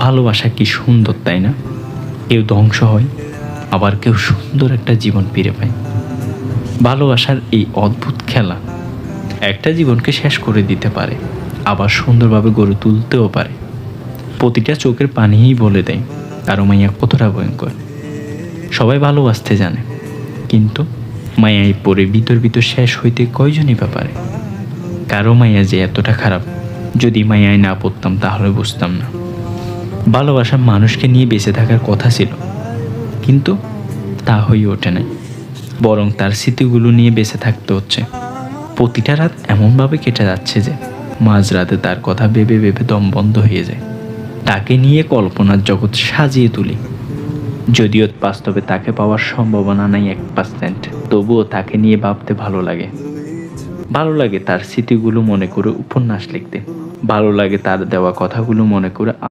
ভালোবাসা কি সুন্দর, তাই না? কেউ ধ্বংস হয়, আবার কেউ সুন্দর একটা জীবন ফিরে পায়। ভালোবাসার এই অদ্ভুত খেলা একটা জীবনকে শেষ করে দিতে পারে, আবার সুন্দরভাবে গড়ে তুলতেও পারে। প্রতিটা চোখের পানিই বলে দেয় কারো মাইয়া কতটা ভয়ঙ্কর। সবাই ভালোবাসতে জানে, কিন্তু মায়ায় পড়ে ভিতর ভিতর শেষ হইতে কয়জনই বা পারে? কারো মায়া যে এতটা খারাপ, যদি মায়ায় না পড়তাম তাহলে বুঝতাম না। ভালোবাসা মানুষকে নিয়ে বেঁচে থাকার কথা ছিল, কিন্তু তা হয়ে ওঠে নাই, বরং তার স্মৃতিগুলো নিয়ে বেঁচে থাকতে হচ্ছে। প্রতিটা রাত এমনভাবে কেটে যাচ্ছে যে মাঝরাতে তার কথা ভেবে ভেবে দম বন্ধ হয়ে যায়। তাকে নিয়ে কল্পনার জগৎ সাজিয়ে তুলি, যদিও বাস্তবে তাকে পাওয়ার সম্ভাবনা নাই 1%, তবুও তাকে নিয়ে ভাবতে ভালো লাগে। ভালো লাগে তার স্মৃতিগুলো মনে করে উপন্যাস লিখতে, ভালো লাগে তার দেওয়া কথাগুলো মনে করে